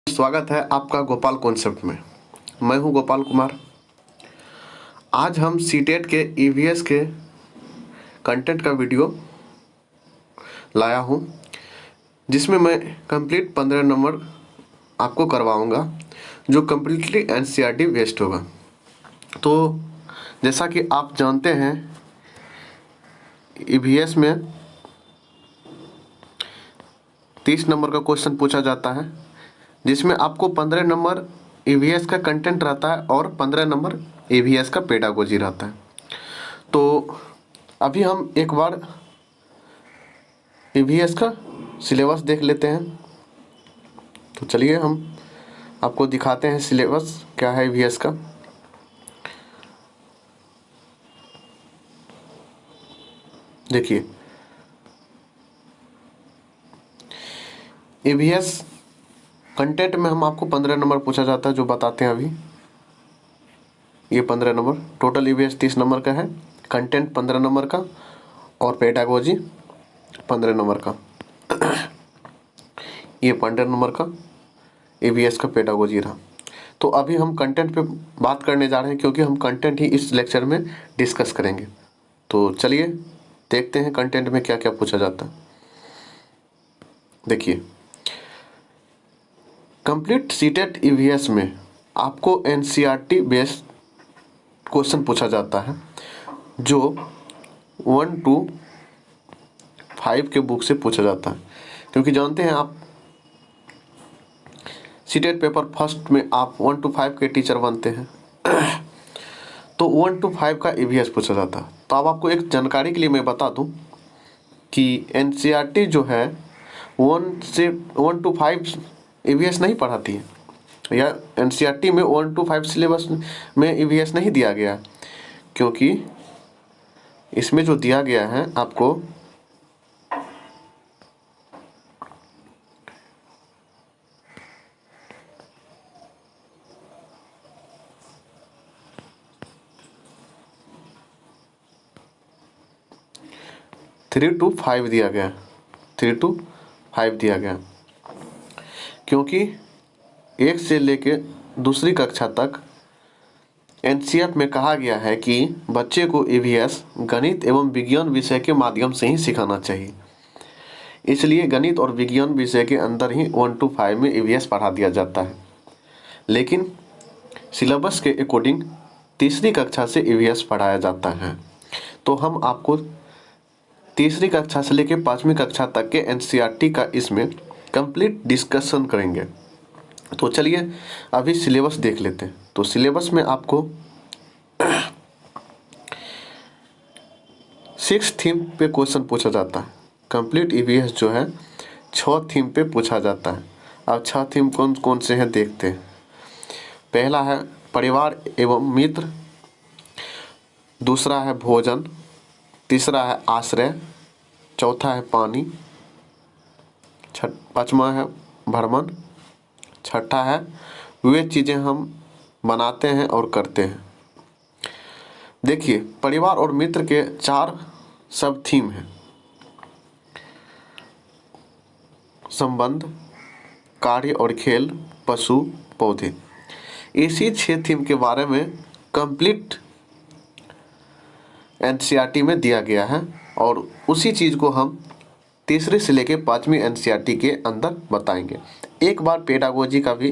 स्वागत है आपका गोपाल कॉन्सेप्ट में। मैं हूं गोपाल कुमार। आज हम सीटेट के ईवीएस के कंटेंट का वीडियो लाया हूं, जिसमें मैं कंप्लीट 15 नंबर आपको करवाऊंगा, जो कम्प्लीटली एनसीईआरटी बेस्ड होगा। तो जैसा कि आप जानते हैं, ईवीएस में 30 नंबर का क्वेश्चन पूछा जाता है, जिसमें आपको 15 नंबर ईवीएस का कंटेंट रहता है और 15 नंबर ईवीएस का पेडागोजी रहता है। तो अभी हम एक बार ईवीएस का सिलेबस देख लेते हैं। तो चलिए हम आपको दिखाते हैं सिलेबस क्या है ईवीएस का। देखिए, ईवीएस कंटेंट में हम आपको 15 नंबर पूछा जाता है, जो बताते हैं अभी। ये 15 नंबर टोटल ईवीएस 30 नंबर का है, कंटेंट 15 नंबर का और पेडागोजी 15 नंबर का। ये 15 नंबर का ईवीएस का पेडागोजी रहा। तो अभी हम कंटेंट पे बात करने जा रहे हैं, क्योंकि हम कंटेंट ही इस लेक्चर में डिस्कस करेंगे। तो चलिए देखते हैं कंटेंट में क्या क्या पूछा जाता है। देखिए, कंप्लीट सीटेट ईवीएस में आपको एनसीईआरटी बेस्ड क्वेश्चन पूछा जाता है, जो 1 to 5 के बुक से पूछा जाता है। क्योंकि जानते हैं आप, सीटेट पेपर फर्स्ट में आप 1 to 5 के टीचर बनते हैं। तो 1 to 5 का ईवीएस पूछा जाता है। तो अब आपको एक जानकारी के लिए मैं बता दूं कि एनसीईआरटी जो है 1 to 5 ईवीएस नहीं पढ़ाती है, या एनसीईआरटी में 1 to 5 सिलेबस में ईवीएस नहीं दिया गया है। क्योंकि इसमें जो दिया गया है आपको, थ्री टू फाइव दिया गया, 3 to 5 दिया गया। क्योंकि 1 से लेके दूसरी कक्षा तक एनसीईआरटी में कहा गया है कि बच्चे को ईवीएस गणित एवं विज्ञान विषय के माध्यम से ही सिखाना चाहिए। इसलिए गणित और विज्ञान विषय के अंदर ही 1 to 5 में ईवीएस पढ़ा दिया जाता है। लेकिन सिलेबस के अकॉर्डिंग तीसरी कक्षा से ईवीएस पढ़ाया जाता है। तो हम आपको तीसरी कक्षा से लेकर 5वीं कक्षा तक के एनसीईआरटी का इसमें कंप्लीट डिस्कशन करेंगे। तो चलिए अभी सिलेबस देख लेते हैं। तो सिलेबस में आपको 6 थीम पे क्वेश्चन पूछा जाता है। कंप्लीट ईवीएस जो है 6 थीम पे पूछा जाता है। अब 6 थीम कौन कौन से हैं देखते हैं। पहला है परिवार एवं मित्र, दूसरा है भोजन, तीसरा है आश्रय, चौथा है पानी, पाँचवा है भ्रमण, छठा है वे चीज़ें हम बनाते हैं और करते हैं। देखिए, परिवार और मित्र के 4 सब थीम हैं: संबंध, कार्य और खेल, पशु, पौधे। इसी 6 थीम के बारे में कंप्लीट एनसीईआरटी में दिया गया है, और उसी चीज़ को हम तीसरे से लेकर 5वीं एनसीईआरटी के अंदर बताएंगे। एक बार पेडागोजी का भी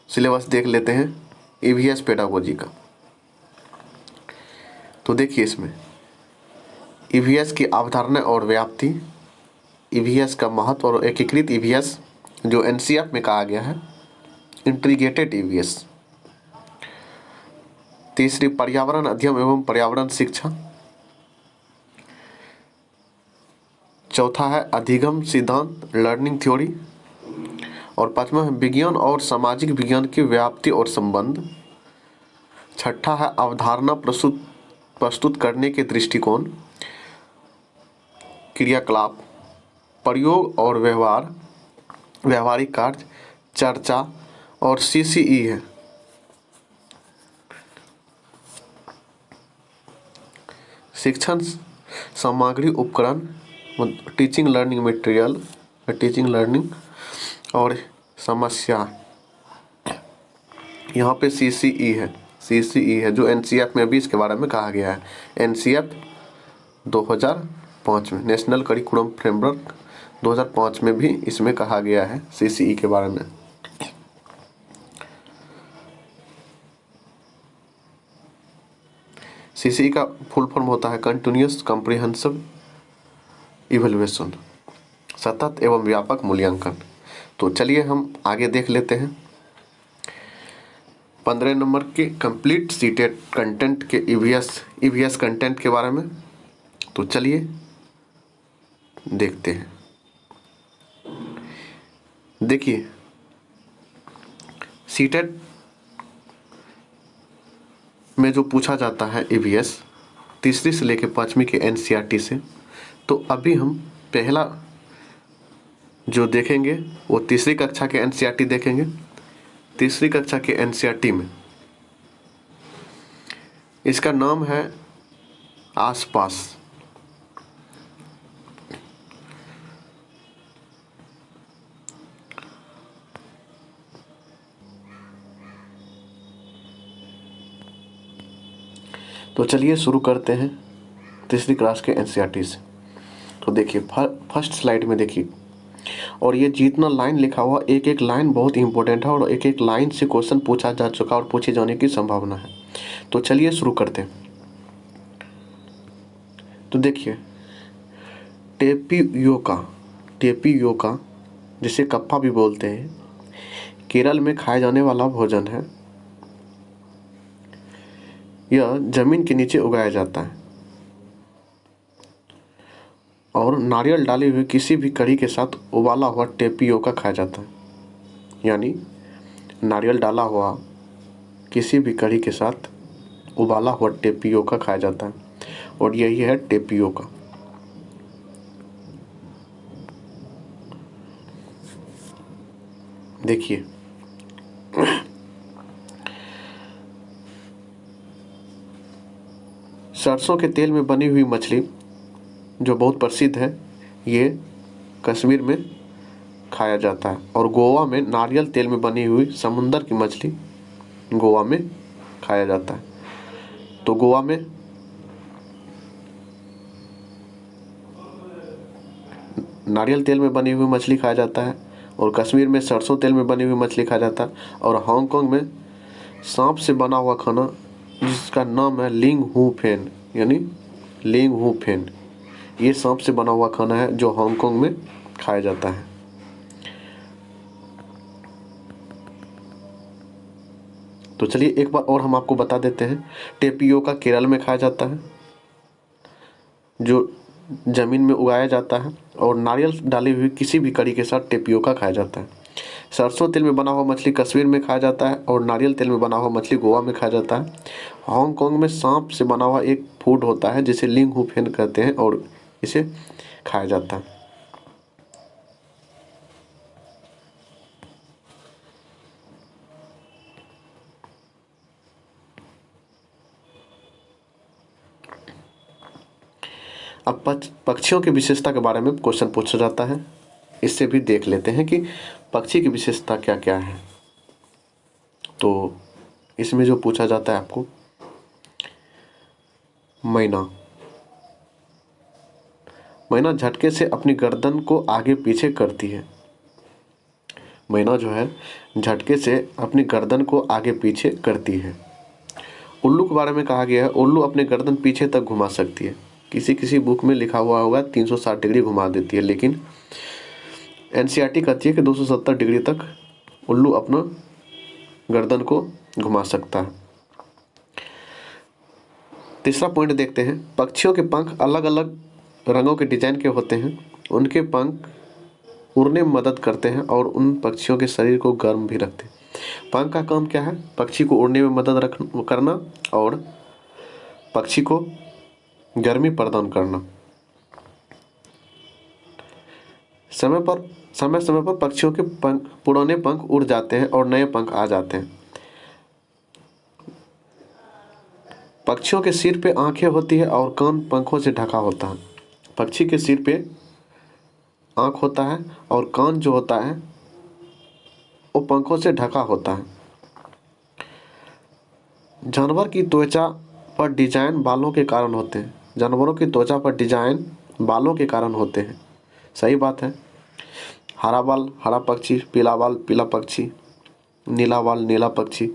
सिलेबस देख लेते हैं, ईवीएस पेडागोजी का। तो देखिए, इसमें ईवीएस की अवधारणा और व्याप्ति, ईवीएस का महत्व और एकीकृत ईवीएस जो एनसीईआरटी में कहा गया है, इंटीग्रेटेड ईवीएस। तीसरी पर्यावरण अध्ययन एवं पर्यावरण शिक्षा, चौथा है अधिगम सिद्धांत लर्निंग थ्योरी, और पांचवा है विज्ञान और सामाजिक विज्ञान की व्याप्ति और संबंध, छठा है अवधारणा प्रस्तुत करने के दृष्टिकोण, क्रियाकलाप, प्रयोग और व्यवहार, व्यवहारिक कार्य, चर्चा, और सीसीई है शिक्षण सामग्री उपकरण, teaching learning material, teaching learning, और समस्या, यहाँ पे CCE है, CCE है जो NCF में अभी इसके बारे में कहा गया है। NCF 2005 में, नेशनल करिकुलम फ्रेमवर्क 2005 में भी इसमें कहा गया है CCE के बारे में। CCE का फुल फॉर्म होता है कंटिन्यूअस कॉम्प्रिहेंसिव इवैल्यूएशन, सतत एवं व्यापक मूल्यांकन। तो चलिए हम आगे देख लेते हैं 15 नंबर के कंप्लीट सीटेड कंटेंट के EVS कंटेंट के बारे में। तो चलिए देखते हैं। देखिए सीटेड में जो पूछा जाता है EVS तीसरी से लेकर 5वीं के NCERT से, तो अभी हम पहला जो देखेंगे वो तीसरी कक्षा के NCERT देखेंगे। तीसरी कक्षा के NCERT में इसका नाम है आसपास। तो चलिए शुरू करते हैं तीसरी क्लास के NCERT से। तो देखिए फर्स्ट स्लाइड में देखिए, और ये जितना लाइन लिखा हुआ एक एक लाइन बहुत इंपॉर्टेंट है और एक एक लाइन से क्वेश्चन पूछा जा चुका और पूछे जाने की संभावना है। तो चलिए शुरू करते हैं। तो देखिए टेपियोका जिसे कप्पा भी बोलते हैं, केरल में खाए जाने वाला भोजन है। यह जमीन के नीचे उगाया जाता है और नारियल डाले हुए किसी भी कढ़ी के साथ उबाला हुआ टेपियोका खाया जाता है। यानी नारियल डाला हुआ किसी भी कढ़ी के साथ उबाला हुआ टेपियोका खाया जाता है और यही है टेपियोका। देखिए सरसों के तेल में बनी हुई मछली जो बहुत प्रसिद्ध है, ये कश्मीर में खाया जाता है। और गोवा में नारियल तेल में बनी हुई समुंदर की मछली गोवा में खाया जाता है। तो गोवा में नारियल तेल में बनी हुई मछली खाया जाता है और कश्मीर में सरसों तेल में बनी हुई मछली खाया जाता है। और हांगकांग में सांप से बना हुआ खाना जिसका नाम है लिंग हू फेन, यानी लिंग हू फेन, ये सांप से बना हुआ खाना है जो हांगकांग में खाया जाता है। तो चलिए एक बार और हम आपको बता देते हैं, टेपियोका केरल में खाया जाता है जो जमीन में उगाया जाता है और नारियल डाली हुई किसी भी कढ़ी के साथ टेपियोका खाया जाता है। सरसों तेल में बना हुआ मछली कश्मीर में खाया जाता है और नारियल तेल में बना हुआ मछली गोवा में खाया जाता है। हांगकांग में सांप से बना हुआ एक फूड होता है जिसे लिंग हू फेन कहते हैं और इसे खाया जाता है। अब पक्षियों की विशेषता के बारे में क्वेश्चन पूछा जाता है, इससे भी देख लेते हैं कि पक्षी की विशेषता क्या क्या है। तो इसमें जो पूछा जाता है आपको, मैना झटके से अपनी गर्दन को आगे पीछे करती है। मैना जो है झटके से अपनी गर्दन को आगे पीछे करती है। उल्लू के बारे में कहा गया है, उल्लू अपने गर्दन पीछे तक घुमा सकती है। किसी किसी बुक में लिखा हुआ होगा 360 डिग्री घुमा देती है, लेकिन NCERT कहती है कि 270 डिग्री तक उल्लू अपना गर्दन को घुमा सकता है। तीसरा पॉइंट देखते हैं, पक्षियों के पंख अलग अलग रंगों के डिजाइन के होते हैं। उनके पंख उड़ने में मदद करते हैं और उन पक्षियों के शरीर को गर्म भी रखते हैं। पंख का काम क्या है? पक्षी को उड़ने में मदद करना और पक्षी को गर्मी प्रदान करना। समय समय पर पक्षियों के पुराने पंख उड़ जाते हैं और नए पंख आ जाते हैं। पक्षियों के सिर पे आंखें होती है और कान पंखों से ढका होता है। पक्षी के सिर पे आंख होता है और कान जो होता है वो पंखों से ढका होता है। जानवर की त्वचा पर डिजाइन बालों के कारण होते हैं। जानवरों की त्वचा पर डिजाइन बालों के कारण होते हैं। सही बात है। हरा बाल हरा पक्षी, पीला बाल पीला पक्षी, नीला बाल नीला पक्षी,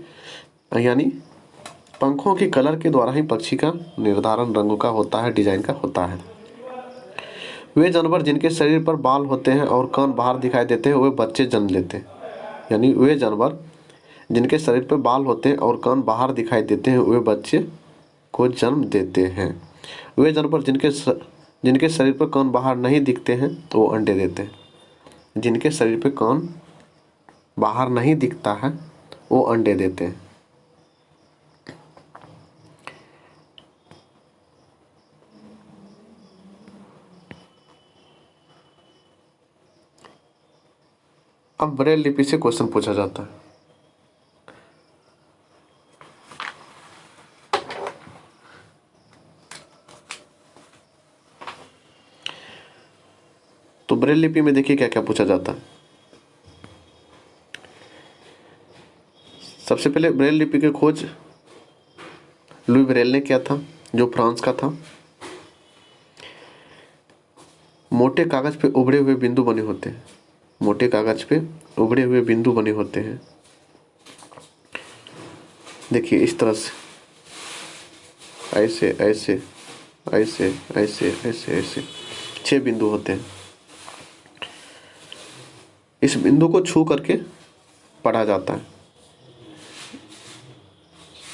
यानी पंखों के कलर के द्वारा ही पक्षी का निर्धारण रंगों का होता है, डिजाइन का होता है। वे जानवर जिनके शरीर पर बाल होते हैं और कान बाहर दिखाई देते हैं वे बच्चे जन्म लेते हैं। यानी वे जानवर जिनके शरीर पर बाल होते हैं और कान बाहर दिखाई देते हैं वे बच्चे को जन्म देते हैं। वे जानवर जिनके शरीर पर कान बाहर नहीं दिखते हैं तो वो अंडे देते हैं। जिनके शरीर पर कान बाहर नहीं दिखता है वो अंडे देते हैं। अब ब्रेल लिपि से क्वेश्चन पूछा जाता है। तो ब्रेल लिपि में देखिए क्या क्या पूछा जाता है। सबसे पहले ब्रेल लिपि की खोज लुई ब्रेल ने किया था, जो फ्रांस का था। मोटे कागज पे उभरे हुए बिंदु बने होते हैं। मोटे कागज पे उभरे हुए बिंदु बने होते हैं। देखिए इस तरह से, ऐसे ऐसे ऐसे ऐसे ऐसे ऐसे 6 बिंदु होते हैं। इस बिंदु को छू करके पढ़ा जाता है।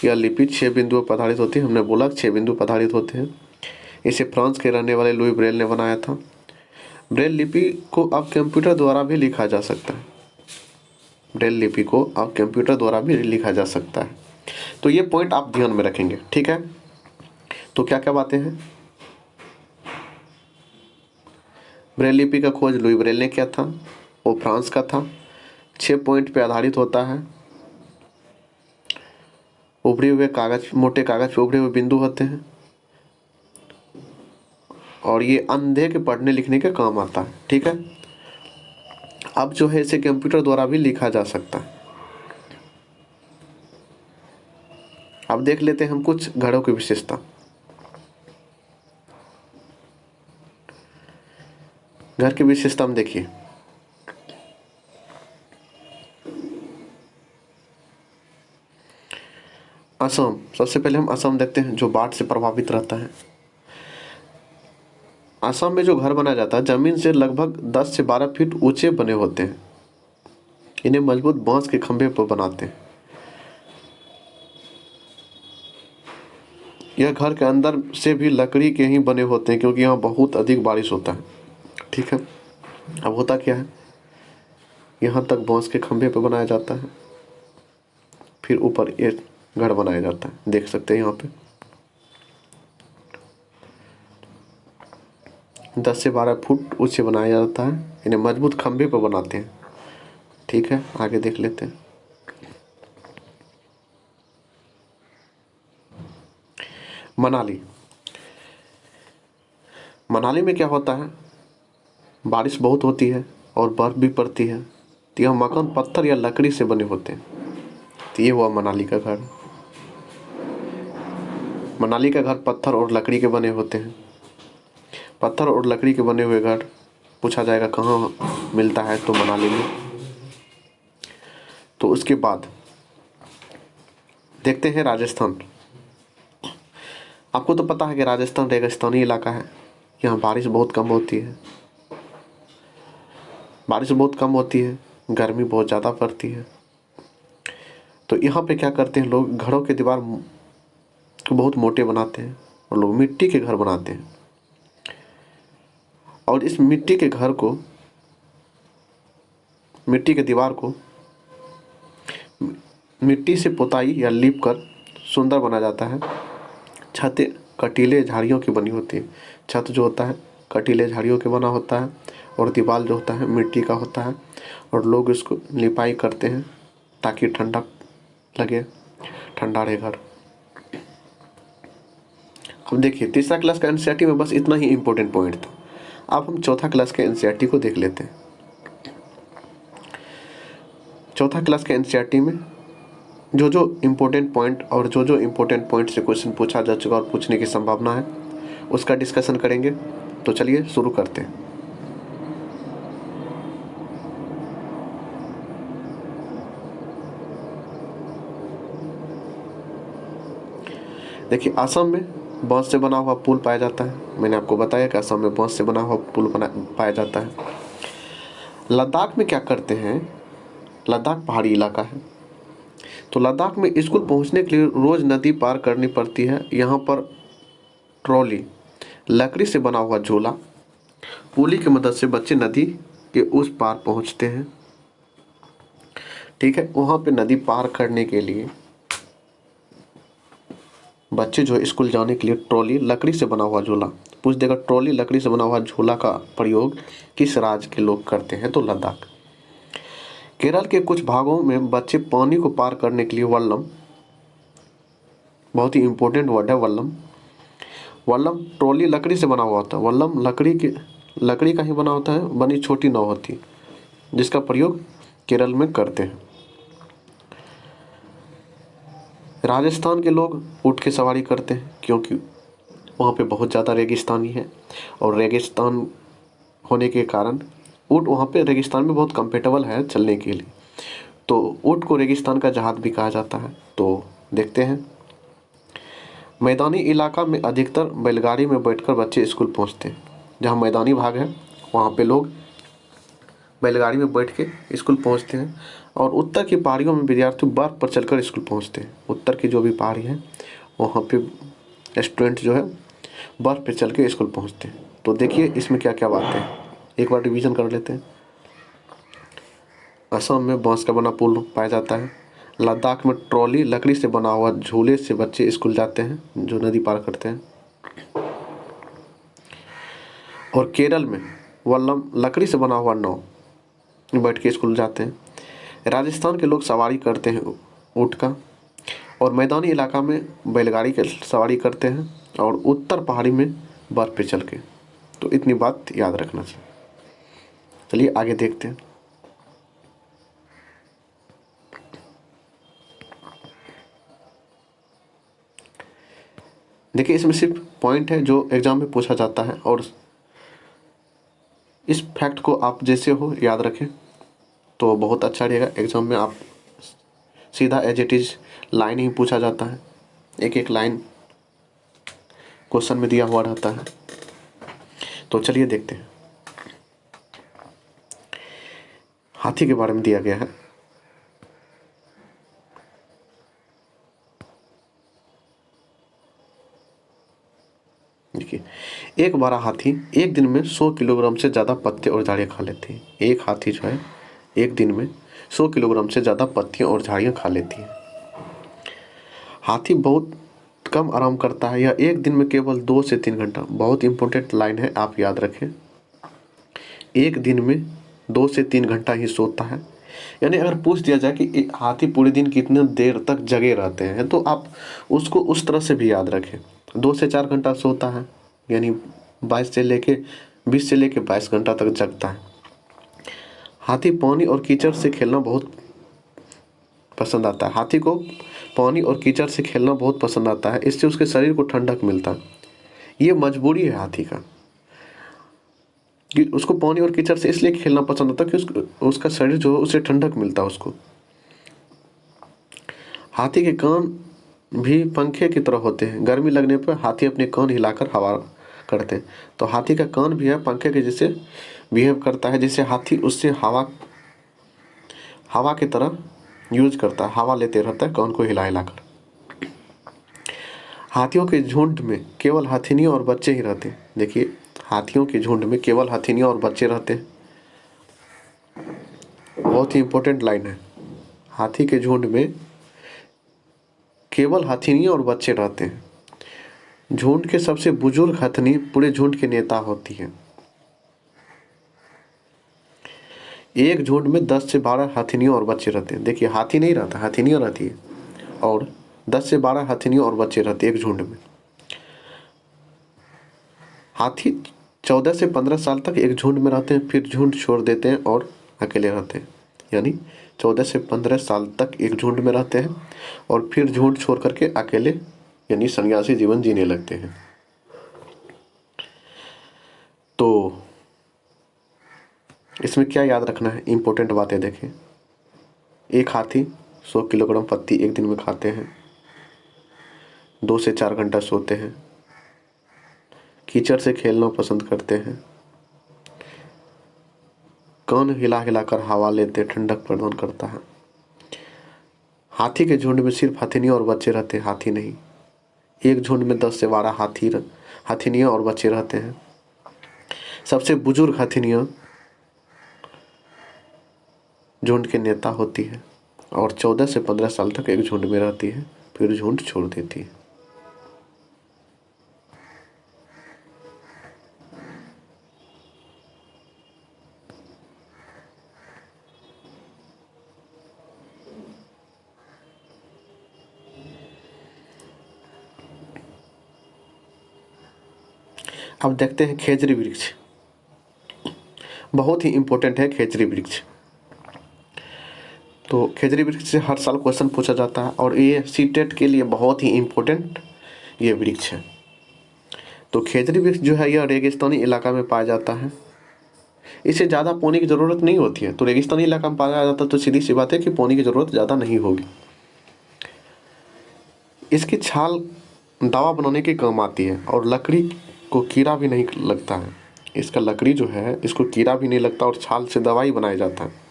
यह लिपि 6 बिंदुओं पर आधारित होती है। हमने बोला 6 बिंदु पर आधारित होते हैं। इसे फ्रांस के रहने वाले लुई ब्रेल ने बनाया था। ब्रेल लिपि को अब कंप्यूटर द्वारा भी लिखा जा सकता है। ब्रेल लिपि को अब कंप्यूटर द्वारा भी लिखा जा सकता है। तो ये पॉइंट आप ध्यान में रखेंगे, ठीक है। तो क्या क्या बातें हैं। ब्रेल लिपि का खोज लुई ब्रेल ने किया था, वो फ्रांस का था। 6 पॉइंट पे आधारित होता है। उभरे हुए कागज, मोटे कागज पे उभरे हुए बिंदु होते हैं और ये अंधे के पढ़ने लिखने के काम आता है, ठीक है। अब जो है इसे कंप्यूटर द्वारा भी लिखा जा सकता है। अब देख लेते हैं हम कुछ घड़ों की विशेषता। घर की विशेषता हम देखिए। असम, सबसे पहले हम असम देखते हैं जो बाढ़ से प्रभावित रहता है। असम में जो घर बनाया जाता है जमीन से लगभग 10 से 12 फीट ऊंचे बने होते हैं। इन्हें मजबूत बांस के खंभे पर बनाते हैं। यह घर के अंदर से भी लकड़ी के ही बने होते हैं क्योंकि यहाँ बहुत अधिक बारिश होता है, ठीक है। अब होता क्या है, यहाँ तक बांस के खंभे पर बनाया जाता है, फिर ऊपर ये घर बनाया जाता है। देख सकते हैं यहाँ पे 10 से 12 फुट ऊंचे बनाया जाता है। इन्हें मजबूत खंभे पर बनाते हैं, ठीक है। आगे देख लेते हैं। मनाली, मनाली में क्या होता है, बारिश बहुत होती है और बर्फ भी पड़ती है। तो यह मकान पत्थर या लकड़ी से बने होते हैं। तो ये हुआ मनाली का घर। मनाली का घर पत्थर और लकड़ी के बने होते हैं। पत्थर और लकड़ी के बने हुए घर पूछा जाएगा कहाँ मिलता है, तो मनाली में। तो उसके बाद देखते हैं राजस्थान। आपको तो पता है कि राजस्थान रेगिस्तानी इलाका है। यहाँ बारिश बहुत कम होती है, बारिश बहुत कम होती है, गर्मी बहुत ज़्यादा पड़ती है। तो यहाँ पे क्या करते हैं लोग, घरों के दीवार को बहुत मोटे बनाते हैं और लोग मिट्टी के घर बनाते हैं। और इस मिट्टी के घर को, मिट्टी के दीवार को मिट्टी से पुताई या लीप कर सुंदर बना जाता है। छत कटीले झाड़ियों की बनी होती है। छत जो होता है कटीले झाड़ियों के बना होता है और दीवार जो होता है मिट्टी का होता है और लोग इसको लिपाई करते हैं ताकि ठंडा लगे, ठंडा रहे घर। अब देखिए तीसरा क्लास का एनसीईआरटी में बस इतना ही इम्पोर्टेंट पॉइंट था। अब हम चौथा क्लास के एनसीईआरटी को देख लेते हैं। चौथा क्लास के एनसीईआरटी में जो जो इम्पोर्टेंट पॉइंट और जो इम्पोर्टेंट पॉइंट से क्वेश्चन पूछा जा चुका और पूछने की संभावना है उसका डिस्कशन करेंगे। तो चलिए शुरू करते हैं। देखिए, असम में बांस से बना हुआ पुल पाया जाता है। मैंने आपको बताया कि असम में बांस से बना हुआ पुल पाया जाता है। लद्दाख में क्या करते हैं, लद्दाख पहाड़ी इलाका है, तो लद्दाख में स्कूल पहुंचने के लिए रोज़ नदी पार करनी पड़ती है। यहाँ पर ट्रॉली, लकड़ी से बना हुआ झूला, पुली की मदद से बच्चे नदी के उस पार पहुंचते हैं। ठीक है, वहाँ पे नदी पार करने के लिए बच्चे जो स्कूल जाने के लिए ट्रॉली, लकड़ी से बना हुआ झूला, पूछ देगा ट्रॉली लकड़ी से बना हुआ झूला का प्रयोग किस राज्य के लोग करते हैं, तो लद्दाख। केरल के कुछ भागों में बच्चे पानी को पार करने के लिए वल्लम, बहुत ही इंपॉर्टेंट वर्ड है वल्लम, वल्लम ट्रॉली लकड़ी से बना हुआ होता है। वल्लम लकड़ी का ही बना होता है, बनी छोटी नाव होती है जिसका प्रयोग केरल में करते हैं। राजस्थान के लोग ऊँट की सवारी करते हैं क्योंकि वहाँ पे बहुत ज़्यादा रेगिस्तानी है और रेगिस्तान होने के कारण ऊँट वहाँ पे रेगिस्तान में बहुत कंफर्टेबल है चलने के लिए, तो ऊँट को रेगिस्तान का जहाज भी कहा जाता है। तो देखते हैं, मैदानी इलाका में अधिकतर बैलगाड़ी में बैठकर बच्चे स्कूल पहुँचते हैं। जहाँ मैदानी भाग है वहाँ पे लोग बैलगाड़ी में बैठ के स्कूल पहुँचते हैं। और उत्तर की पहाड़ियों में विद्यार्थी बर्फ़ पर चलकर स्कूल पहुँचते हैं। उत्तर की जो भी पहाड़ी है वहाँ पे स्टूडेंट जो है बर्फ़ पे चल के स्कूल पहुँचते हैं। तो देखिए इसमें क्या क्या बातें हैं, एक बार रिवीजन कर लेते हैं। असम में बांस का बना पुल पाया जाता है। लद्दाख में ट्रॉली, लकड़ी से बना हुआ झूले से बच्चे स्कूल जाते हैं जो नदी पार करते हैं। और केरल में वल्लम, लकड़ी से बना हुआ नाव, बैठ के स्कूल जाते हैं। राजस्थान के लोग सवारी करते हैं ऊँट का, और मैदानी इलाका में बैलगाड़ी की सवारी करते हैं, और उत्तर पहाड़ी में बर्फ़ पे चल के। तो इतनी बात याद रखना चाहिए। चलिए आगे देखते हैं। देखिए, इसमें सिर्फ पॉइंट है जो एग्ज़ाम में पूछा जाता है, और इस फैक्ट को आप जैसे हो याद रखें तो बहुत अच्छा रहेगा। एग्ज़ाम में आप सीधा एज इट इज़ लाइन ही पूछा जाता है, एक एक लाइन क्वेश्चन में दिया हुआ रहता है। तो चलिए देखते हैं। हाथी के बारे में दिया गया है। देखिए, एक बड़ा हाथी एक दिन में 100 किलोग्राम से ज़्यादा पत्ते और झाड़ियाँ खा लेती है। एक हाथी जो है एक दिन में 100 किलोग्राम से ज़्यादा पत्तियाँ और झाड़ियाँ खा लेती है। हाथी बहुत कम आराम करता है, यह एक दिन में केवल 2 से 3 घंटा, बहुत इंपॉर्टेंट लाइन है, आप याद रखें, एक दिन में 2 से 3 घंटा ही सोता है। यानी अगर पूछ दिया जाए कि हाथी पूरे दिन कितने देर तक जगे रहते हैं, तो आप उसको उस तरह से भी याद रखें। 2 से 4 घंटा सोता है, यानी 20 से लेके 22 घंटा तक जगता है। हाथी पानी और कीचड़ से खेलना बहुत पसंद आता है। हाथी को पानी और कीचड़ से खेलना बहुत पसंद आता है, इससे उसके शरीर को ठंडक मिलता है। ये मजबूरी है हाथी का कि उसको पानी और कीचड़ से इसलिए खेलना पसंद आता है कि उसका शरीर जो है उसे ठंडक मिलता है उसको। हाथी के कान भी पंखे की तरह होते हैं। गर्मी लगने पर हाथी अपने कान हिलाकर हवा करते हैं। तो हाथी का कान भी है पंखे के जैसे बिहेव करता है, जिससे हाथी उससे हवा की तरह यूज करता है, हवा लेते रहता है कान को हिला हिलाकर। हाथियों के झुंड में केवल हथिनियाँ और बच्चे ही रहते हैं। देखिए, हाथियों के झुंड में केवल हथिनियाँ और बच्चे रहते हैं, बहुत ही इंपॉर्टेंट लाइन है। हाथी के झुंड में केवल हथिनियाँ और बच्चे रहते हैं। झुंड के सबसे बुजुर्ग हथिनी पूरे झुंड के नेता होती है। एक झुंड में 10 से 12 हथिनियाँ और बच्चे रहते हैं। देखिए, हाथी नहीं रहता, हथिनियाँ रहती है, और 10 से 12 हथिनियाँ और बच्चे रहते हैं एक झुंड में। हाथी 14 से 15 साल तक एक झुंड में रहते हैं, फिर झुंड छोड़ देते हैं और अकेले रहते हैं। यानी 14 से 15 साल तक एक झुंड में रहते हैं और फिर झुंड छोड़ करके अकेले यानी सन्यासी जीवन जीने लगते हैं। तो इसमें क्या याद रखना है, इम्पोर्टेंट बातें देखें। एक हाथी 100 किलोग्राम पत्ती एक दिन में खाते हैं, 2 से 4 घंटा सोते हैं, कीचड़ से खेलना पसंद करते हैं, कान हिला हिलाकर हवा लेते ठंडक प्रदान करता है। हाथी के झुंड में सिर्फ हथिनियाँ और बच्चे रहते हैं, हाथी नहीं। एक झुंड में 10 से 12 हथिनियाँ और बच्चे रहते हैं। सबसे बुजुर्ग हथिनियाँ झुंड के नेता होती है और 14 से 15 साल तक एक झुंड में रहती है, फिर झुंड छोड़ देती है। अब देखते हैं खेजड़ी वृक्ष। बहुत ही इंपॉर्टेंट है खेजड़ी वृक्ष। तो खेजड़ी वृक्ष से हर साल क्वेश्चन पूछा जाता है और ये सीटेट के लिए बहुत ही इम्पोर्टेंट ये वृक्ष है। तो खेजड़ी वृक्ष जो है यह रेगिस्तानी इलाका में पाया जाता है। इसे ज़्यादा पानी की ज़रूरत नहीं होती है, तो रेगिस्तानी इलाका में पाया जाता है तो सीधी सी बात है कि पानी की ज़रूरत ज़्यादा नहीं होगी। इसकी छाल दवा बनाने के काम आती है और लकड़ी को कीड़ा भी नहीं लगता है। इसका लकड़ी जो है इसको कीड़ा भी नहीं लगता और छाल से दवाई बनाया जाता है।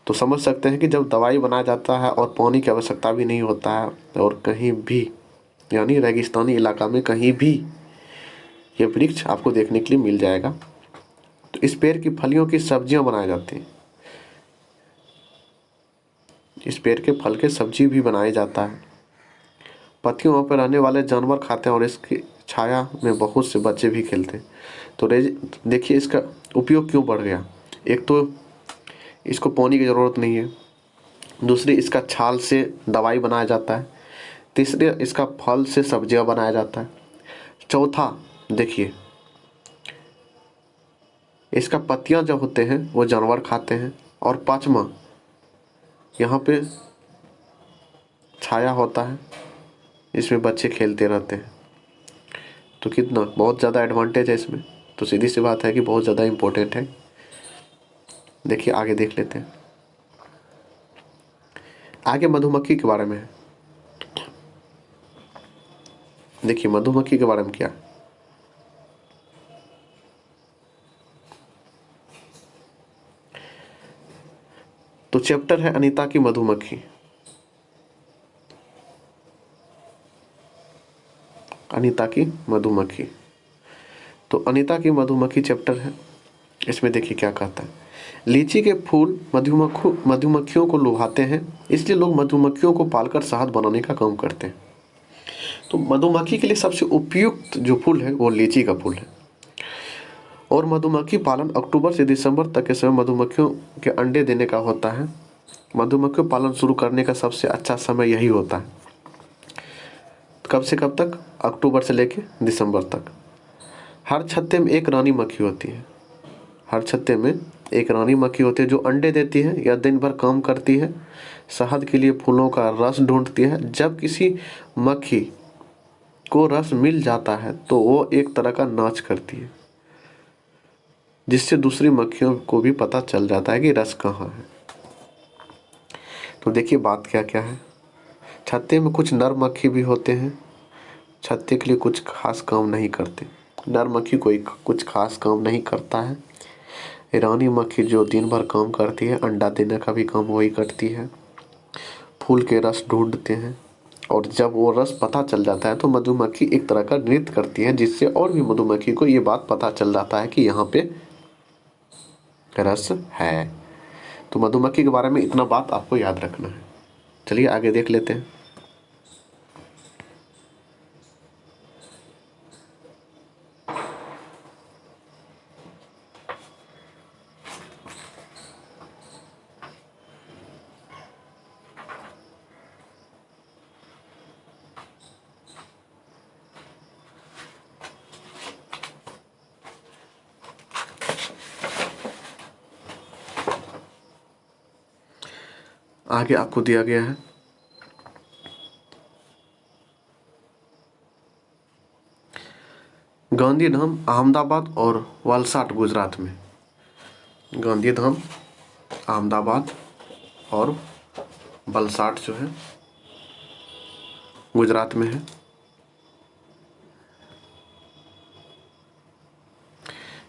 तो समझ सकते हैं कि जब दवाई बनाया जाता है और पानी की आवश्यकता भी नहीं होता है और कहीं भी यानी रेगिस्तानी इलाका में कहीं भी ये वृक्ष आपको देखने के लिए मिल जाएगा। तो इस पेड़ की फलियों की सब्जियां बनाई जाती हैं। इस पेड़ के फल के सब्जी भी बनाया जाता है। पत्तियों पर रहने वाले जानवर खाते हैं और इसकी छाया में बहुत से बच्चे भी खेलते हैं। तो देखिए इसका उपयोग क्यों बढ़ गया। एक तो इसको पानी की ज़रूरत नहीं है, दूसरी इसका छाल से दवाई बनाया जाता है, तीसरे इसका फल से सब्जियां बनाया जाता है, चौथा देखिए इसका पत्तियां जो होते हैं वो जानवर खाते हैं, और पांचवा यहाँ पे छाया होता है, इसमें बच्चे खेलते रहते हैं। तो कितना बहुत ज़्यादा एडवांटेज है इसमें। तो सीधी सी बात है कि बहुत ज़्यादा इम्पोर्टेंट है। देखिए आगे देख लेते हैं। आगे मधुमक्खी के बारे में है। देखिए मधुमक्खी के बारे में क्या, तो चैप्टर है अनीता की मधुमक्खी। अनीता की मधुमक्खी, तो अनीता की मधुमक्खी चैप्टर है। इसमें देखिए क्या कहता है। लीची के फूल मधुमक्खियों को लुभाते हैं, इसलिए लोग मधुमक्खियों को पालकर शहद बनाने का काम करते हैं। तो मधुमक्खी के लिए सबसे उपयुक्त जो फूल है वो लीची का फूल है। और मधुमक्खी पालन अक्टूबर से दिसंबर तक के समय मधुमक्खियों के अंडे देने का होता है। मधुमक्खी पालन शुरू करने का सबसे अच्छा समय यही होता है। कब से कब तक, अक्टूबर से लेके दिसंबर तक। हर छत्ते में एक रानी मक्खी होती है। हर छत्ते में एक रानी मक्खी होती है जो अंडे देती है या दिन भर काम करती है, शहद के लिए फूलों का रस ढूंढती है। जब किसी मक्खी को रस मिल जाता है तो वो एक तरह का नाच करती है, जिससे दूसरी मक्खियों को भी पता चल जाता है कि रस कहाँ है। तो देखिए बात क्या क्या है। छत्ते में कुछ नर मक्खी भी होते हैं, छत्ते के लिए कुछ खास काम नहीं करते। नर मक्खी कोई कुछ खास काम नहीं करता है। रानी मक्खी जो दिन भर काम करती है, अंडा देने का भी काम वही करती है। फूल के रस ढूंढते हैं और जब वो रस पता चल जाता है तो मधुमक्खी एक तरह का नृत्य करती है, जिससे और भी मधुमक्खी को ये बात पता चल जाता है कि यहाँ पे रस है। तो मधुमक्खी के बारे में इतना बात आपको याद रखना है। चलिए आगे देख लेते हैं। आगे आपको दिया गया है गांधीधाम अहमदाबाद और वलसाड गुजरात में। गांधीधाम अहमदाबाद और वलसाड जो है गुजरात में है।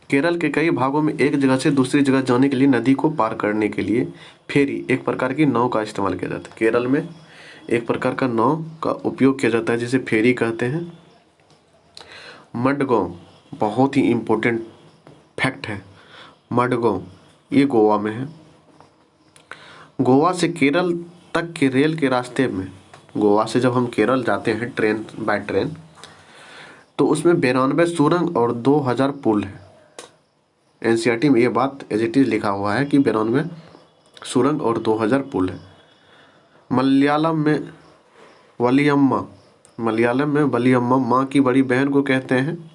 केरल के कई भागों में एक जगह से दूसरी जगह जाने के लिए नदी को पार करने के लिए फेरी एक प्रकार की नाव का इस्तेमाल किया जाता है। केरल में एक प्रकार का नाव का उपयोग किया जाता है जिसे फेरी कहते हैं। मडगांव बहुत ही इम्पोर्टेंट फैक्ट है। मडगांव ये गोवा में है। गोवा से केरल तक के रेल के रास्ते में, गोवा से जब हम केरल जाते हैं ट्रेन बाय ट्रेन, तो उसमें 92 सुरंग और 2000 पुल है। एनसीईआरटी में ये बात एज इट इज लिखा हुआ है कि 92 सुरंग और 2000 पुल है। मलयालम में वलियम्मा माँ की बड़ी बहन को कहते हैं।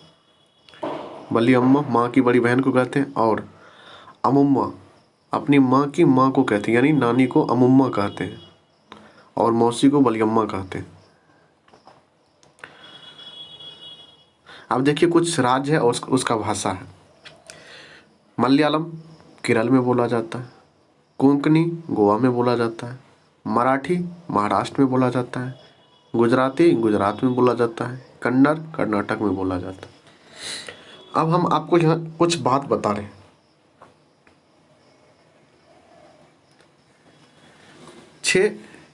वलियम्मा माँ की बड़ी बहन को कहते हैं। और अमुम्मा अपनी माँ की माँ को कहते हैं, यानी नानी को अमुम्मा कहते हैं और मौसी को वलियम्मा कहते हैं। अब देखिए कुछ राज्य है और उसका भाषा है। मलयालम केरल में बोला जाता है, कोंकणी गोवा में बोला जाता है, मराठी महाराष्ट्र में बोला जाता है, गुजराती गुजरात में बोला जाता है, कन्नड़ कर्नाटक में बोला जाता है। अब हम आपको यहाँ कुछ बात बता रहे हैं।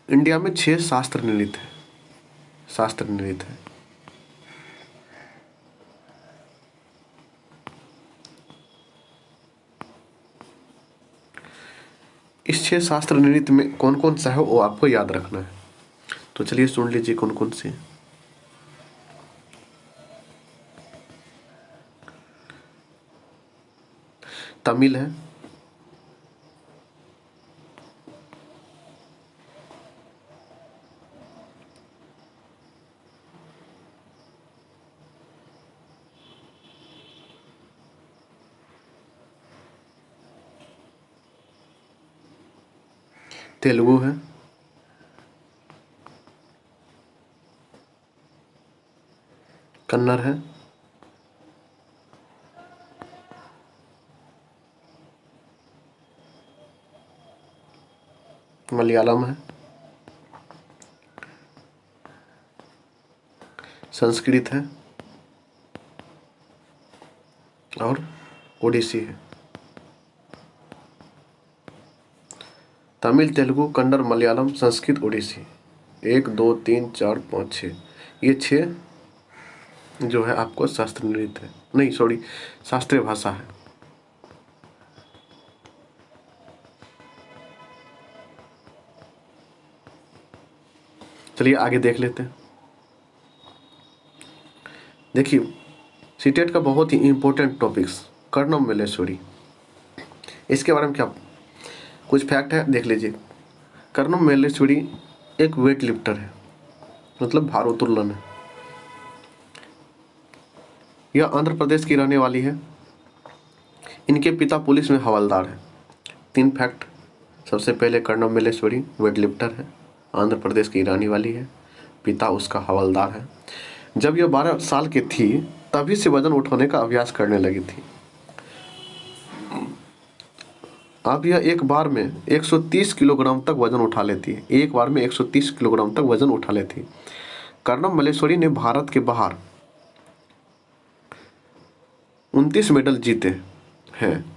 इंडिया में 6 शास्त्र नृत्य है। इस 6 शास्त्र नृत्य में कौन कौन सा है वो आपको याद रखना है। तो चलिए सुन लीजिए कौन कौन से। तमिल है, तेलुगु है, कन्नड़ है, मलयालम है, संस्कृत है और ओडिसी है। तमिल, तेलुगु, कन्नड़, मलयालम, संस्कृत, ओडिसी। 1 2 3 4 5 6 ये 6 जो है आपको शास्त्रीय नृत्य है, नहीं सॉरी शास्त्रीय भाषा है। चलिए आगे देख लेते हैं। देखिए सीटेट का बहुत ही इम्पोर्टेंट टॉपिक्स कर्णम मल्लेश्वरी, इसके बारे में क्या कुछ फैक्ट है देख लीजिए। कर्णम मल्लेश्वरी एक वेट लिफ्टर है, मतलब भारोत्तोलन है। यह आंध्र प्रदेश की रहने वाली है। इनके पिता पुलिस में हवलदार है। 3 फैक्ट। सबसे पहले कर्णम मल्लेश्वरी वेट लिफ्टर है, आंध्र प्रदेश की रहने वाली है, पिता उसका हवलदार है। जब यह 12 साल की थी तभी से वजन उठाने का अभ्यास करने लगी थी। अब यह एक बार में 130 किलोग्राम तक वजन उठा लेती है। एक बार में 130 किलोग्राम तक वजन उठा लेती है। कर्णम मल्लेश्वरी ने भारत के बाहर 29 मेडल जीते हैं।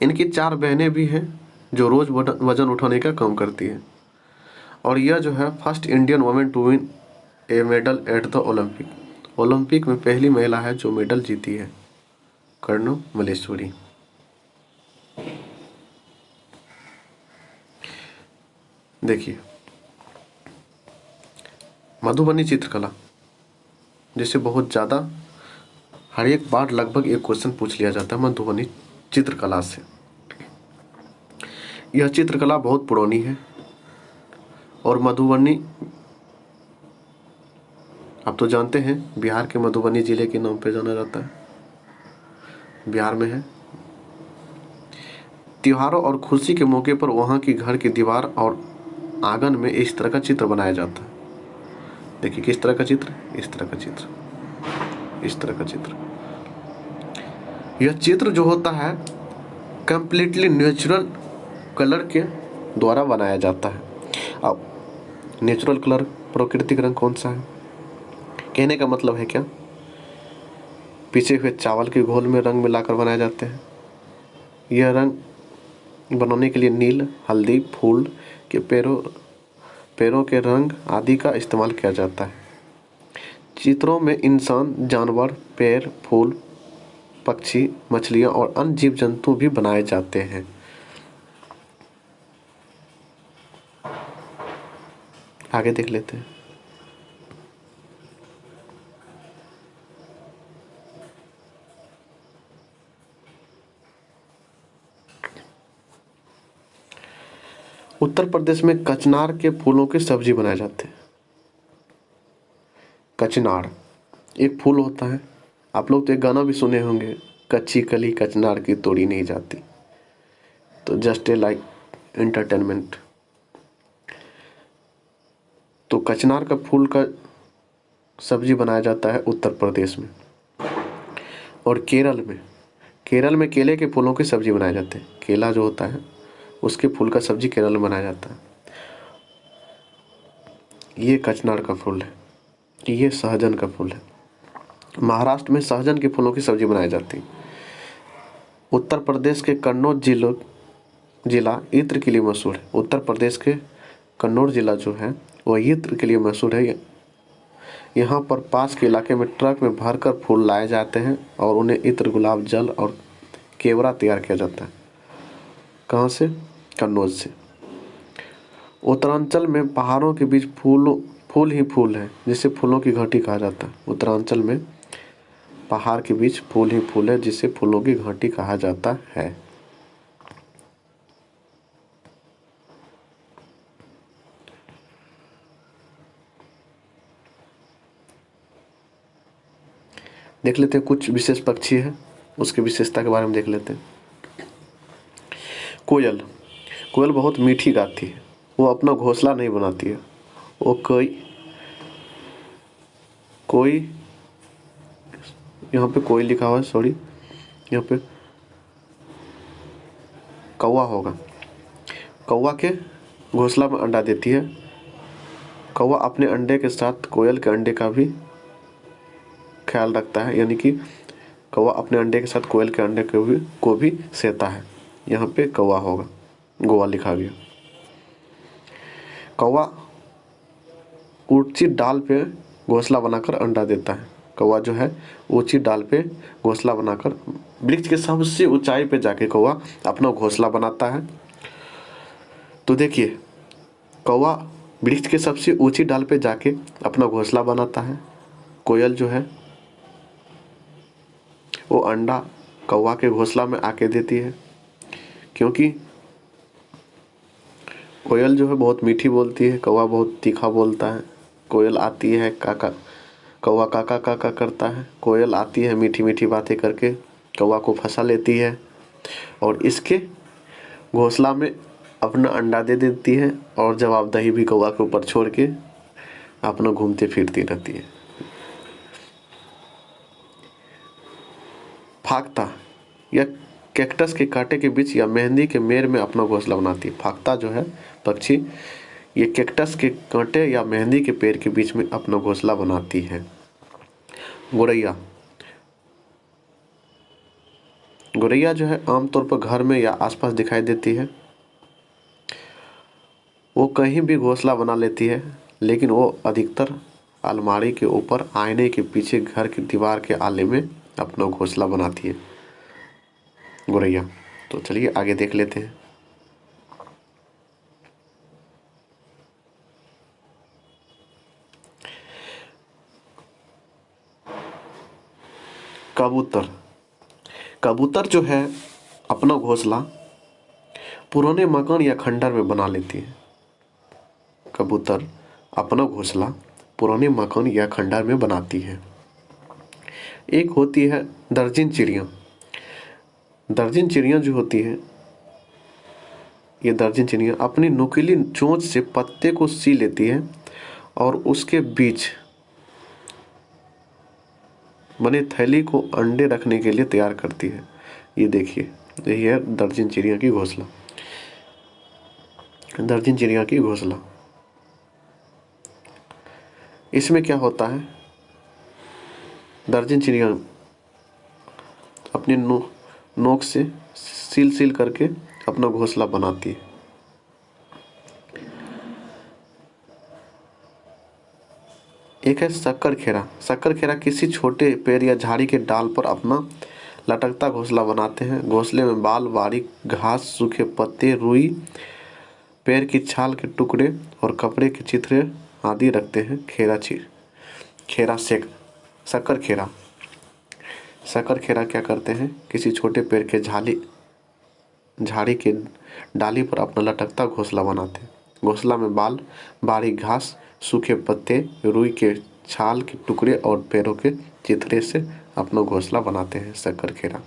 इनकी 4 बहनें भी हैं जो रोज वजन उठाने का काम करती हैं। और यह जो है first Indian women to win a medal at the Olympic. Olympic में पहली महिला है जो मेडल जीती है, कर्णम मल्लेश्वरी। देखिए मधुबनी चित्रकला, जिसे बहुत ज़्यादा हर एक बार लगभग एक क्वेश्चन पूछ लिया जाता है मधुबनी चित्रकला से। यह चित्रकला बहुत पुरानी है और मधुबनी आप तो जानते हैं बिहार के मधुबनी जिले के नाम पे जाना जाता है, बिहार में है। त्योहारों और खुशी के मौके पर वहाँ की घर की दीवार और आंगन में इस तरह का चित्र बनाया जाता है। देखिए किस तरह का चित्र, इस तरह का चित्र, इस तरह का चित्र। यह चित्र जो होता है कंप्लीटली नेचुरल कलर के द्वारा बनाया जाता है। अब नेचुरल कलर, प्राकृतिक रंग कौन सा है? कहने का मतलब है क्या, पिसे हुए चावल के घोल में रंग मिलाकर बनाए जाते हैं। यह रंग बनाने के लिए नील, हल्दी, फूल के पेड़ों के रंग आदि का इस्तेमाल किया जाता है। चित्रों में इंसान, जानवर, पेड़, फूल, पक्षी, मछलियाँ और अन्य जीव जंतु भी बनाए जाते हैं। आगे देख लेते हैं। उत्तर प्रदेश में कचनार के फूलों की सब्जी बनाए जाते हैं। कचनार एक फूल होता है। आप लोग तो एक गाना भी सुने होंगे, कच्ची कली कचनार की तोड़ी नहीं जाती। तो जस्ट ए लाइक एंटरटेनमेंट। तो कचनार का फूल का सब्जी बनाया जाता है उत्तर प्रदेश में। और केरल में केले के फूलों की सब्जी बनाए जाते हैं। केला जो होता है उसके फूल का सब्जी केरल में बनाया जाता है। ये कचनार का फूल है, ये सहजन का फूल है। महाराष्ट्र में सहजन के फूलों की सब्जी बनाई जाती है। उत्तर प्रदेश के कन्नौज जिला इत्र के लिए मशहूर है। उत्तर प्रदेश के कन्नौज जिला जो है वह इत्र के लिए मशहूर है। यहाँ पर पास के इलाके में ट्रक में भरकर फूल लाए जाते हैं और उन्हें इत्र, गुलाब जल और केवड़ा तैयार किया जाता है। कहाँ से? कन्नौज से। उत्तरांचल में पहाड़ों के बीच फूल ही फूल है, जिसे फूलों की घाटी कहा जाता है। उत्तरांचल में पहाड़ के बीच फूल ही फूल है, जिसे फूलों की घाटी कहा जाता है। देख लेते हैं कुछ विशेष पक्षी है, उसकी विशेषता के बारे में देख लेते हैं। कोयल बहुत मीठी गाती है। वो अपना घोंसला नहीं बनाती है। वो कोई यहाँ पे कोई लिखा हुआ है, सॉरी, यहाँ पे कौवा होगा। कौवा के घोंसला में अंडा देती है। कौवा अपने अंडे के साथ कोयल के अंडे का भी ख्याल रखता है, यानी कि कौवा अपने अंडे के साथ कोयल के अंडे को भी सेता है। यहाँ पे कौवा होगा, गोवा लिखा गया। कौवा ऊंची डाल पे घोंसला बनाकर अंडा देता है। कौवा जो है ऊंची डाल पे घोंसला बनाकर वृक्ष के सबसे ऊंचाई पे जाके कौवा अपना घोंसला बनाता है। तो देखिए, कौवा वृक्ष के सबसे ऊंची डाल पे जाके अपना घोंसला बनाता है। कोयल जो है वो अंडा कौवा के घोंसला में आके देती है, क्योंकि कोयल जो है बहुत मीठी बोलती है, कौवा बहुत तीखा बोलता है। कोयल आती है काका, कौवा काका काका करता है। कोयल आती है मीठी मीठी बातें करके कौवा को फंसा लेती है और इसके घोंसला में अपना अंडा दे देती है और जवाबदेही भी कौवा के ऊपर छोड़ के अपना घूमती फिरती रहती है। फाख्ता या कैक्टस के कांटे के बीच या मेहंदी के मेड़ में अपना घोंसला बनाती है। फाख्ता जो है पक्षी, ये कैक्टस के कांटे या मेहंदी के पेड़ के बीच में अपना घोंसला बनाती है। गोरैया जो है आमतौर पर घर में या आसपास दिखाई देती है। वो कहीं भी घोंसला बना लेती है, लेकिन वो अधिकतर अलमारी के ऊपर, आईने के पीछे, घर की दीवार के आले में अपना घोंसला बनाती है गोरैया। तो चलिए आगे देख लेते हैं। कबूतर जो है अपना घोंसला पुराने मकान या खंडर में बना लेती है। कबूतर अपना घोंसला पुराने मकान या खंडर में बनाती है। एक होती है दर्जन चिड़िया। दर्जन चिड़िया जो होती है ये दर्जन चिड़िया अपनी नुकीली चोंच से पत्ते को सी लेती है और उसके बीच बने थैली को अंडे रखने के लिए तैयार करती है। ये देखिए, यही है दर्जन चिड़िया की घोंसला। दर्जन चिड़िया की घोंसला। इसमें क्या होता है, दर्जन चिड़िया अपने नोक से सील सील करके अपना घोंसला बनाती है। एक है शक्कर खेरा। शक्कर खेरा किसी छोटे पेड़ या झाड़ी के डाल पर अपना लटकता घोंसला बनाते हैं। घोंसले में बाल, बारीक घास, सूखे पत्ते, रुई, पेड़ की छाल के टुकड़े और कपड़े के चित्रे आदि रखते हैं। शक्कर खेरा। शक्कर खेरा क्या करते हैं, किसी छोटे पेड़ के झाड़ी के डाली पर अपना लटकता घोंसला बनाते हैं। घोंसला में बाल, बारीक घास, सूखे पत्ते, रुई के छाल के टुकड़े और पैरों के चित्रे से अपना घोंसला बनाते हैं शक्कर खेरा।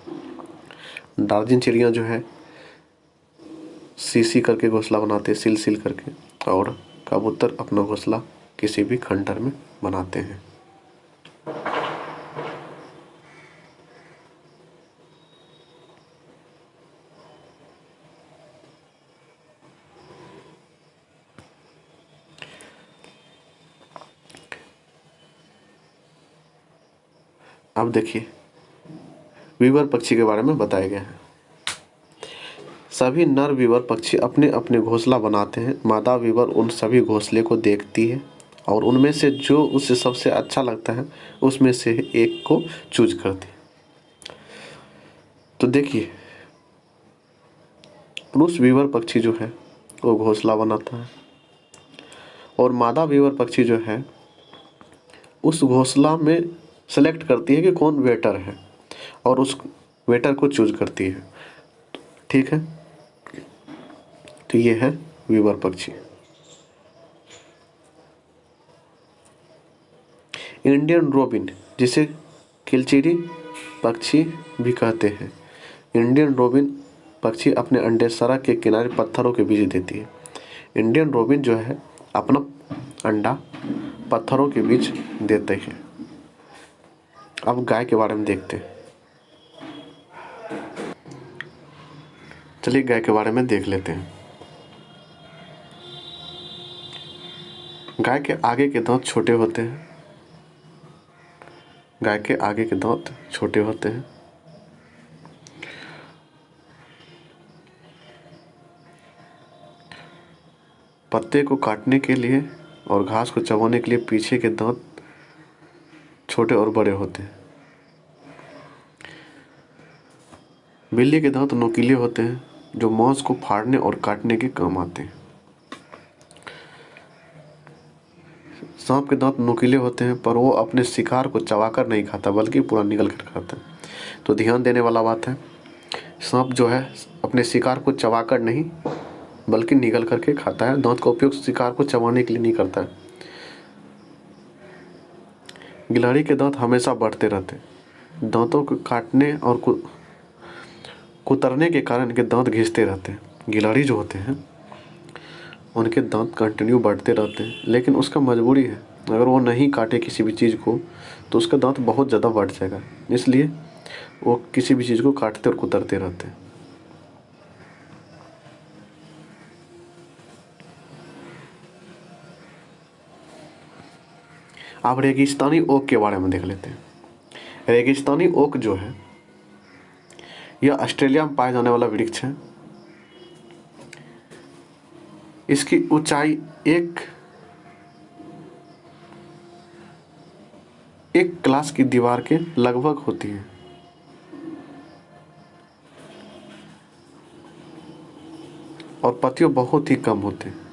दर्जन चिड़िया जो है सी करके घोंसला बनाते हैं, सिल करके, और कबूतर अपना घोंसला किसी भी खंडहर में बनाते हैं। अब देखिए, वीवर पक्षी के बारे में बताया गया है। सभी नर वीवर पक्षी अपने अपने घोंसला बनाते हैं। मादा वीवर उन सभी घोंसले को देखती है और उनमें से जो उसे सबसे अच्छा लगता है उसमें से एक को चूज करती है। तो देखिए, पुरुष वीवर पक्षी जो है वो घोंसला बनाता है और मादा वीवर पक्षी जो है उस घोंसला में सेलेक्ट करती है कि कौन वेटर है और उस वेटर को चूज करती है। ठीक है, तो ये है वीवर पक्षी। इंडियन रोबिन, जिसे किलचिरी पक्षी भी कहते हैं। इंडियन रोबिन पक्षी अपने अंडे सड़क के किनारे पत्थरों के बीच देती है। इंडियन रोबिन जो है अपना अंडा पत्थरों के बीच देते हैं। अब गाय के बारे में देखते हैं। चलिए गाय के बारे में देख लेते हैं। गाय के आगे के दांत छोटे होते हैं। गाय के आगे के दांत छोटे होते हैं। पत्ते को काटने के लिए और घास को चबाने के लिए पीछे के दांत छोटे और बड़े होते हैं। बिल्ली के दांत नुकीले होते हैं जो मांस को फाड़ने और काटने के काम आते हैं। सांप के दांत नुकीले होते हैं पर वो अपने शिकार को चबाकर नहीं खाता बल्कि पूरा निगल कर खाता है। तो ध्यान देने वाला बात है, सांप जो है अपने शिकार को चबाकर नहीं बल्कि निगल करके खाता है। दांत का उपयोग शिकार को चबाने के लिए नहीं करता है। गिलहरी के दांत हमेशा बढ़ते रहते हैं। दांतों को काटने और कुतरने के कारण इनके दांत घिसते रहते हैं। गिलहरी जो होते हैं उनके दांत कंटिन्यू बढ़ते रहते हैं, लेकिन उसका मजबूरी है, अगर वो नहीं काटे किसी भी चीज़ को तो उसका दांत बहुत ज़्यादा बढ़ जाएगा, इसलिए वो किसी भी चीज़ को काटते और कुतरते रहते हैं। अब रेगिस्तानी ओक के बारे में देख लेते हैं। रेगिस्तानी ओक जो है यह ऑस्ट्रेलिया में पाया जाने वाला वृक्ष है। इसकी ऊंचाई एक क्लास की दीवार के लगभग होती है। और पत्तियों बहुत ही कम होते हैं।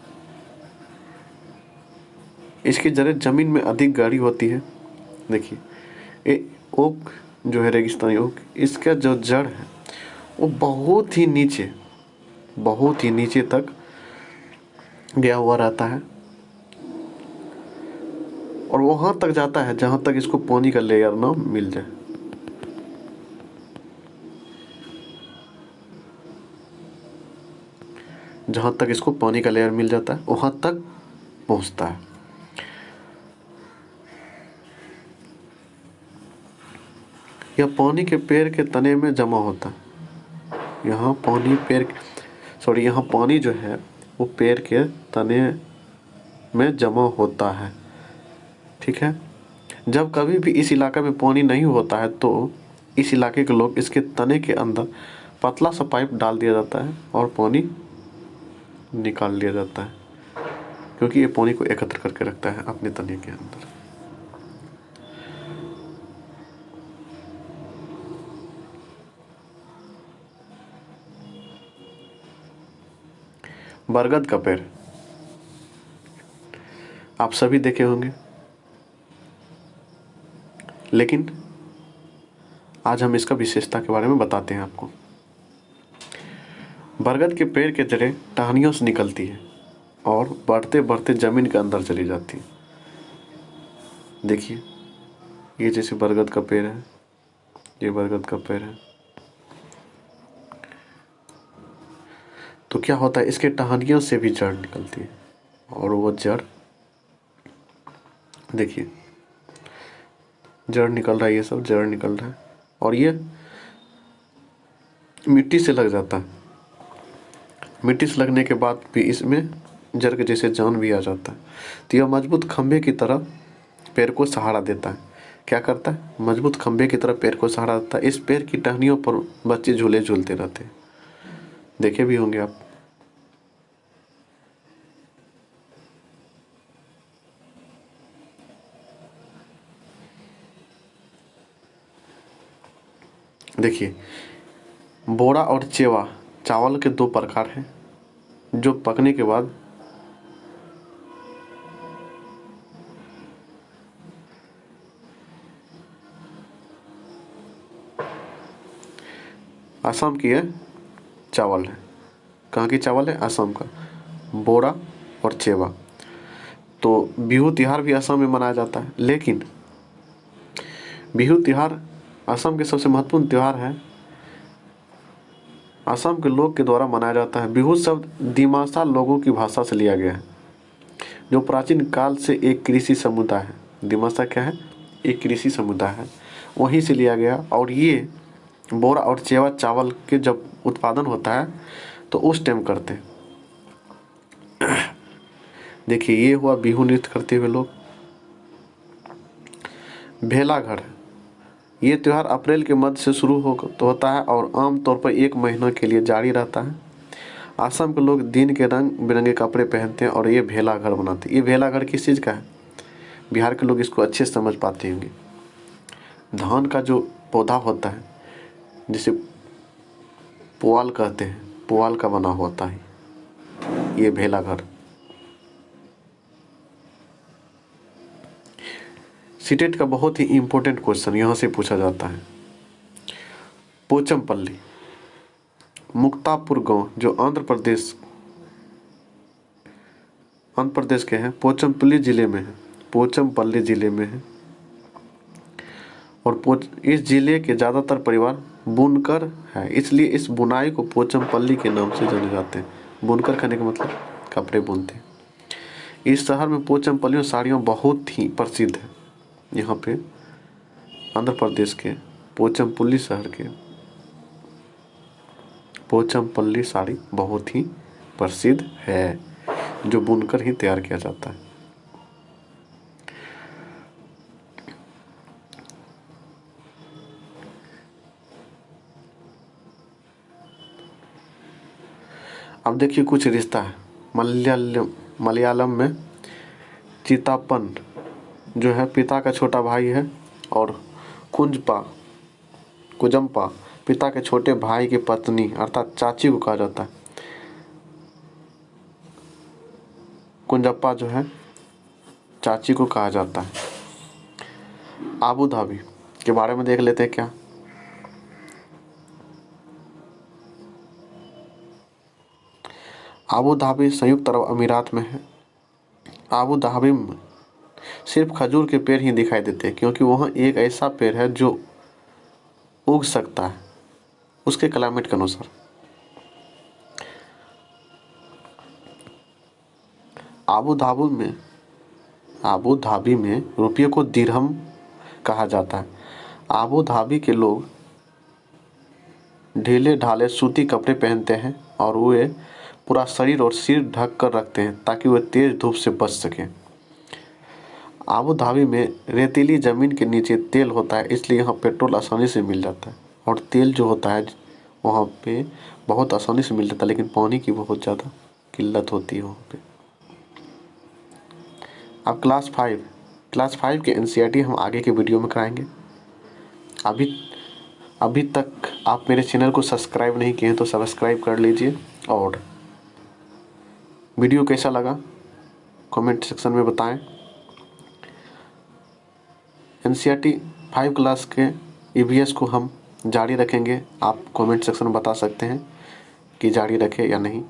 इसकी जड़ें जमीन में अधिक गहरी होती है। देखिए, ये ओक जो है रेगिस्तानी ओक, इसका जो जड़ है वो बहुत ही नीचे तक गया हुआ रहता है और वहां तक जाता है जहां तक इसको पानी का लेयर ना मिल जाए। जहाँ तक इसको पानी का लेयर मिल जाता है वहाँ तक पहुँचता है। यह पानी के पेड़ के तने में जमा होता है। यहाँ पानी जो है वो पेड़ के तने में जमा होता है। ठीक है। जब कभी भी इस इलाके में पानी नहीं होता है तो इस इलाके के लोग इसके तने के अंदर पतला सा पाइप डाल दिया जाता है और पानी निकाल लिया जाता है, क्योंकि ये पानी को एकत्र करके रखता है अपने तने के अंदर। बरगद का पेड़ आप सभी देखे होंगे, लेकिन आज हम इसका विशेषता के बारे में बताते हैं आपको। बरगद के पेड़ के जड़ें टहनियों से निकलती है और बढ़ते बढ़ते जमीन के अंदर चली जाती है। देखिए, ये जैसे बरगद का पेड़ है, ये बरगद का पेड़ है, तो क्या होता है, इसके टहनियों से भी जड़ निकलती है और वो जड़, देखिए जड़ निकल रहा है, ये सब जड़ निकल रहा है और ये मिट्टी से लग जाता है। मिट्टी से लगने के बाद भी इसमें जड़ के जैसे जान भी आ जाता है। तो यह मजबूत खंभे की तरह पेड़ को सहारा देता है। क्या करता है, मजबूत खंभे की तरह पेड़ को सहारा देता है। इस पेड़ की टहनियों पर बच्चे झूले झूलते रहते हैं, देखे भी होंगे आप। देखिए, बोरा और चेवा चावल के 2 प्रकार हैं जो पकने के बाद असम की है चावल है। कहाँ की चावल है, असम का, बोरा और चेवा। तो बिहू तिहार भी असम में मनाया जाता है, लेकिन बिहू तिहार असम के सबसे महत्वपूर्ण त्यौहार है। असम के लोग के द्वारा मनाया जाता है। बिहू शब्द दिमासा लोगों की भाषा से लिया गया है, जो प्राचीन काल से एक कृषि समुदाय है। दिमासा क्या है, एक कृषि समुदाय है, वहीं से लिया गया। और ये बोरा और चेवा चावल के जब उत्पादन होता है तो उस टाइम करते हैं। देखिए, ये हुआ बिहू नृत्य करते हुए लोग। भेलाघर, ये त्यौहार अप्रैल के मध्य से शुरू होता है और आमतौर पर 1 महीना के लिए जारी रहता है। असम के लोग दिन के रंग बिरंगे कपड़े पहनते हैं और ये भेलाघर बनाते हैं। ये भेलाघर किस चीज़ का है, बिहार के लोग इसको अच्छे से समझ पाते होंगे। धान का जो पौधा होता है, जिसे पुआल कहते हैं, पुआल का बना होता है ये भेलाघर। सीटेट का बहुत ही इम्पोर्टेंट क्वेश्चन यहाँ से पूछा जाता है। पोचमपल्ली, मुक्तापुर गांव जो आंध्र प्रदेश के हैं, पोचमपल्ली जिले में है, पोचमपल्ली जिले में है। और इस जिले के ज़्यादातर परिवार बुनकर है, इसलिए इस बुनाई को पोचमपल्ली के नाम से जाने जाते हैं। बुनकर कहने का मतलब कपड़े बुनते हैं। इस शहर में पोचमपल्ली साड़ियाँ बहुत ही प्रसिद्ध है। यहाँ पे आंध्र प्रदेश के पोचमपल्ली शहर के पोचमपल्ली साड़ी बहुत ही प्रसिद्ध है, जो बुनकर ही तैयार किया जाता है। अब देखिए कुछ रिश्ता है। मलयालम में चितापन जो है पिता का छोटा भाई है और कुजम्पा पिता के छोटे भाई की पत्नी अर्थात चाची को कहा जाता है। कुंजप्पा जो है चाची को कहा जाता है। आबू धाबी के बारे में देख लेते हैं क्या। आबू धाबी संयुक्त अरब अमीरात में है। आबू धाबी में सिर्फ खजूर के पेड़ ही दिखाई देते हैं, क्योंकि वहाँ एक ऐसा पेड़ है जो उग सकता है उसके क्लाइमेट के अनुसार। आबू धाबी में रुपये को दिरहम कहा जाता है। आबू धाबी के लोग ढीले ढाले सूती कपड़े पहनते हैं और वे पूरा शरीर और सिर ढक कर रखते हैं ताकि वे तेज धूप से बच सकें। आबू धाबी में रेतीली ज़मीन के नीचे तेल होता है, इसलिए यहाँ पेट्रोल आसानी से मिल जाता है। और तेल जो होता है वहाँ पे बहुत आसानी से मिल जाता है, लेकिन पानी की बहुत ज़्यादा किल्लत होती है वहाँ पे। अब क्लास 5 के NCERT हम आगे के वीडियो में कराएंगे। अभी तक आप मेरे चैनल को सब्सक्राइब नहीं किए हैं तो सब्सक्राइब कर लीजिए। और वीडियो कैसा लगा कमेंट सेक्शन में बताएं। NCERT 5 क्लास के EVS को हम जारी रखेंगे। आप कमेंट सेक्शन में बता सकते हैं कि जारी रखें या नहीं,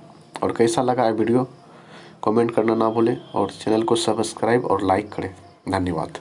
और कैसा लगा है वीडियो कमेंट करना ना भूलें, और चैनल को सब्सक्राइब और लाइक करें। धन्यवाद।